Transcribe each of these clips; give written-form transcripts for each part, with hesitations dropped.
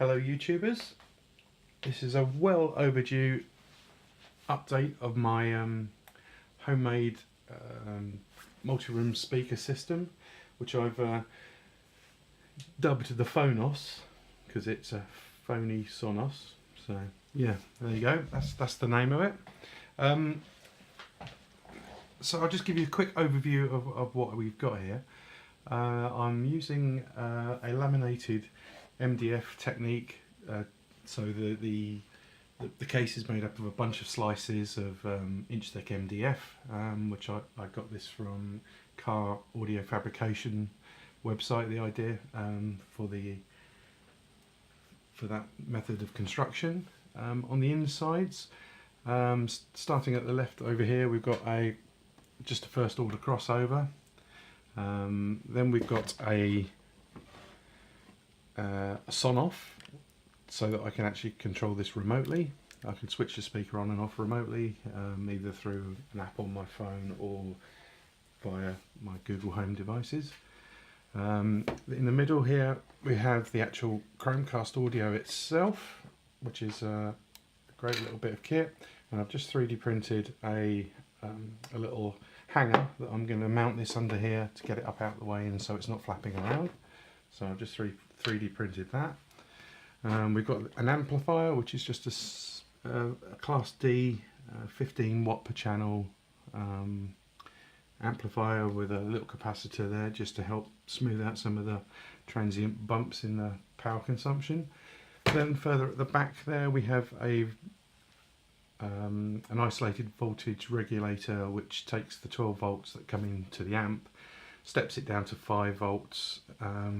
Hello YouTubers, this is a well overdue update of my homemade multi-room speaker system, which I've dubbed the Phonos because it's a phony Sonos. So yeah, there you go, that's the name of it. So I'll just give you a quick overview of what we've got here. I'm using a laminated MDF technique, so the case is made up of a bunch of slices of inch thick MDF, which I got this from Car Audio Fabrication website, the idea for that method of construction. On the insides, starting at the left over here, we've got just a first order crossover. Then we've got a Sonos, so that I can actually control this remotely. I can switch the speaker on and off remotely, either through an app on my phone or via my Google Home devices. In the middle here we have the actual Chromecast audio itself, which is a great little bit of kit, and I've just 3D printed a little hanger that I'm going to mount this under here to get it up out the way and so it's not flapping around. So I've just 3D printed that. We've got an amplifier, which is just a Class D 15 watt per channel amplifier with a little capacitor there just to help smooth out some of the transient bumps in the power consumption. Then further at the back there we have an isolated voltage regulator, which takes the 12 volts that come into the amp, steps it down to 5 volts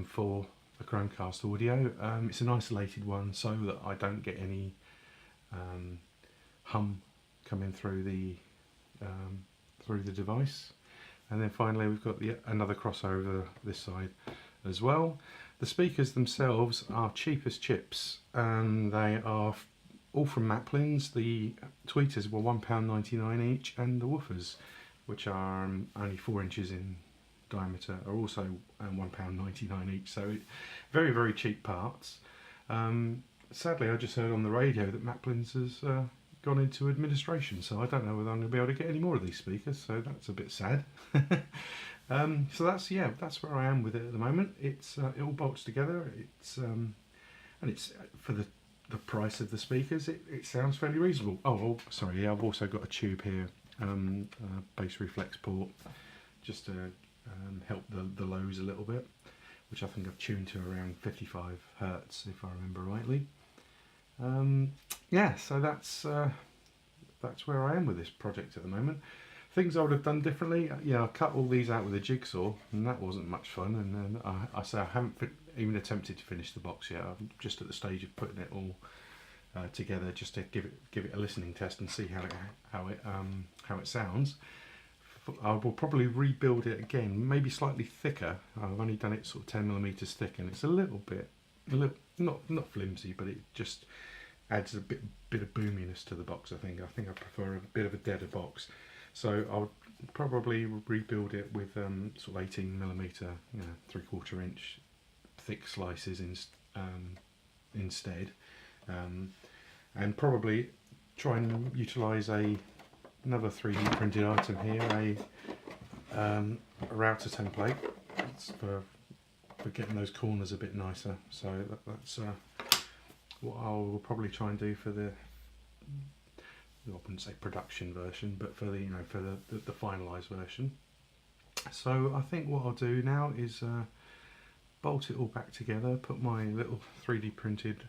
for the Chromecast audio. It's an isolated one so that I don't get any hum coming through the device. And then finally we've got another crossover this side as well. The speakers themselves are cheap as chips, and they are all from Maplins. The tweeters were £1.99 each, and the woofers, which are only 4 inches in diameter, are also £1.99 each. So very, very cheap parts. Sadly, I just heard on the radio that Maplins has gone into administration, so I don't know whether I'm going to be able to get any more of these speakers, so that's a bit sad. So that's where I am with it at the moment. It all bolts together. And it's for the price of the speakers, it sounds fairly reasonable. Oh, sorry, I've also got a tube here, bass reflex port, just to help the lows a little bit, which I think I've tuned to around 55 Hertz if I remember rightly. Yeah, so that's where I am with this project at the moment. Things I would have done differently, yeah, I cut all these out with a jigsaw, and that wasn't much fun. And then I haven't even attempted to finish the box yet. I'm just at the stage of putting it all together, just to give it a listening test and see how it sounds. I will probably rebuild it again, maybe slightly thicker. I've only done it sort of 10mm thick, and it's a little not flimsy, but it just adds a bit of boominess to the box. I think I prefer a bit of a deader box. So I'll probably rebuild it with sort of 18mm, 3/4 inch thick slices instead, and probably try and utilise another 3D printed item here, a router template. It's for getting those corners a bit nicer. So that's what I'll probably try and do for I wouldn't say production version, but for the finalised version. So I think what I'll do now is bolt it all back together, put my little 3D printed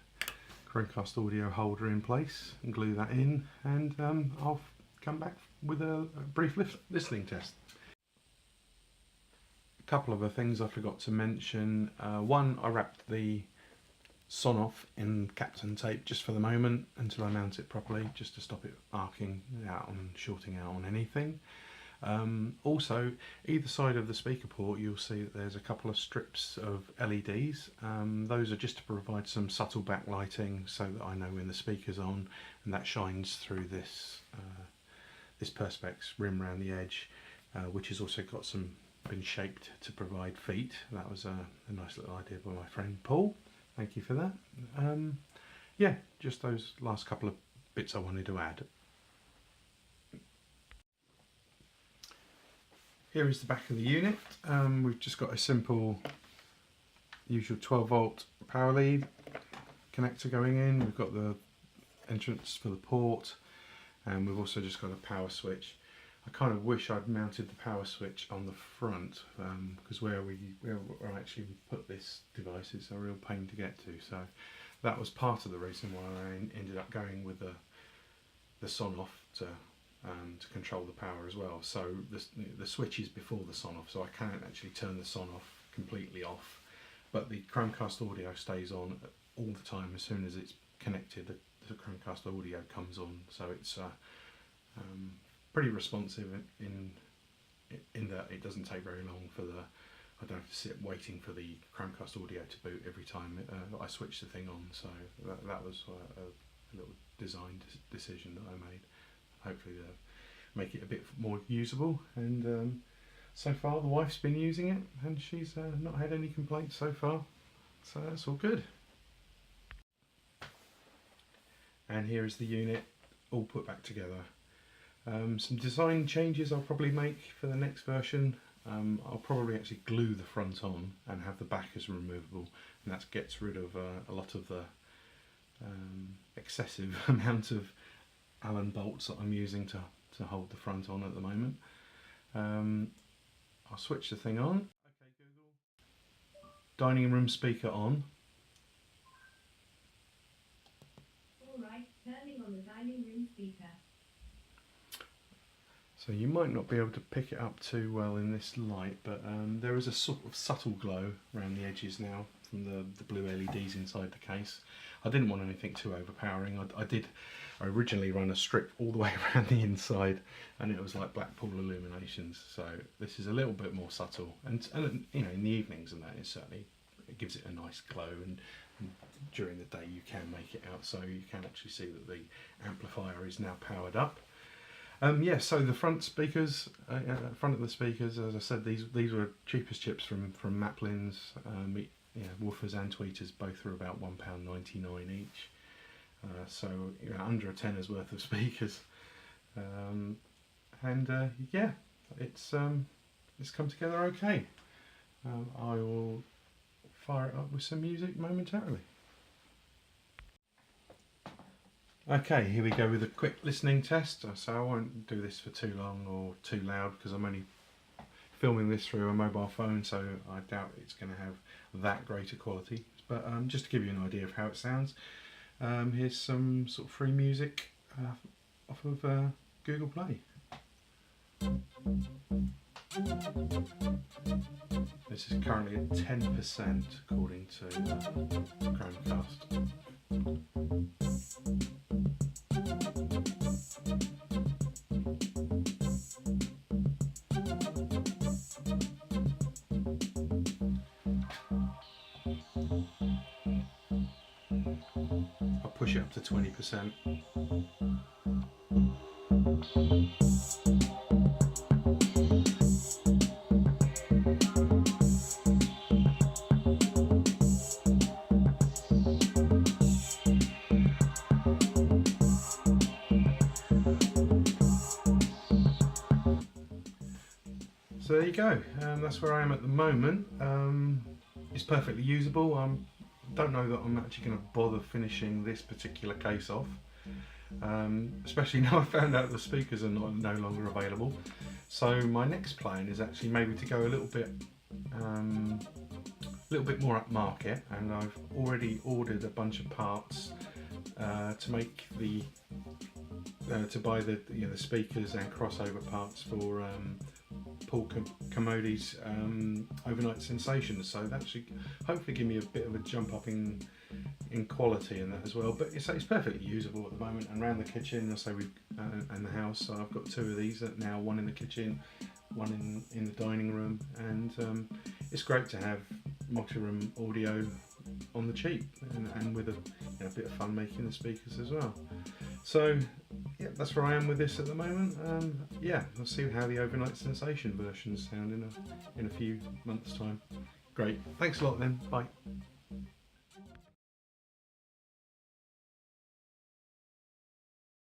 Chromecast audio holder in place and glue that in, and I'll come back with a brief listening test. A couple of other things I forgot to mention. One, I wrapped the Sonos in Kapton tape just for the moment until I mount it properly, just to stop it arcing out and shorting out on anything. Also, either side of the speaker port you'll see that there's a couple of strips of LEDs. Those are just to provide some subtle backlighting so that I know when the speaker's on, and that shines through this perspex rim around the edge, which has also been shaped to provide feet. That was a nice little idea by my friend Paul. thank you for that. Yeah, just those last couple of bits I wanted to add. Here is the back of the unit. We've just got a simple usual 12 volt power lead connector going in. We've got the entrance for the port, and we've also just got a power switch. I kind of wish I'd mounted the power switch on the front, because where I actually put this device is a real pain to get to. So that was part of the reason why I ended up going with the Sonoff to control the power as well. So the switch is before the Sonoff, so I can't actually turn the Sonoff completely off. But the Chromecast audio stays on all the time. As soon as it's connected, the Chromecast audio comes on. So it's pretty responsive in that it doesn't take very long for I don't have to sit waiting for the Chromecast audio to boot every time I switch the thing on. So that was a little design decision that I made. Hopefully to make it a bit more usable, and so far the wife's been using it and she's not had any complaints so far, so that's all good. And here is the unit all put back together. Some design changes I'll probably make for the next version. I'll probably actually glue the front on and have the back as removable, and that gets rid of a lot of the excessive amount of Allen bolts that I'm using to hold the front on at the moment. I'll switch the thing on. Okay, Google. Dining room speaker on. Alright, turning on the dining room speaker. So you might not be able to pick it up too well in this light, but there is a sort of subtle glow around the edges now from the blue LEDs inside the case. I didn't want anything too overpowering. I originally run a strip all the way around the inside, and it was like Blackpool illuminations. So this is a little bit more subtle, and you know, in the evenings and that, it gives it a nice glow, and during the day you can make it out, so you can actually see that the amplifier is now powered up. Yeah, so the front speakers, front of the speakers, as I said, these were cheapest chips from Maplin's. Yeah, woofers and tweeters both are about £1.99 each, so you know, under a tenner's worth of speakers, and yeah, it's come together okay. I will fire it up with some music momentarily. Okay, here we go with a quick listening test. So I won't do this for too long or too loud, because I'm only filming this through a mobile phone, so I doubt it's going to have that great a quality. But just to give you an idea of how it sounds, here's some sort of free music off of Google Play. This is currently at 10% according to Chromecast. I'll push it up to 20%. So there you go, that's where I am at the moment. It's perfectly usable. I don't know that I'm actually going to bother finishing this particular case off, especially now I found out the speakers are no longer available. So my next plan is actually maybe to go a little bit more upmarket, and I've already ordered a bunch of parts to make to buy the speakers and crossover parts for Paul Commodi's Overnight Sensations, so that should hopefully give me a bit of a jump up in quality and that as well. But it's perfectly usable at the moment, and around the kitchen, and the house, so I've got two of these now, one in the kitchen, one in the dining room, and it's great to have Multiroom audio on the cheap, and with a bit of fun making the speakers as well. So yeah, that's where I am with this at the moment. Yeah, I'll see how the Overnight Sensation versions sound in a few months' time. Great, thanks a lot then, bye.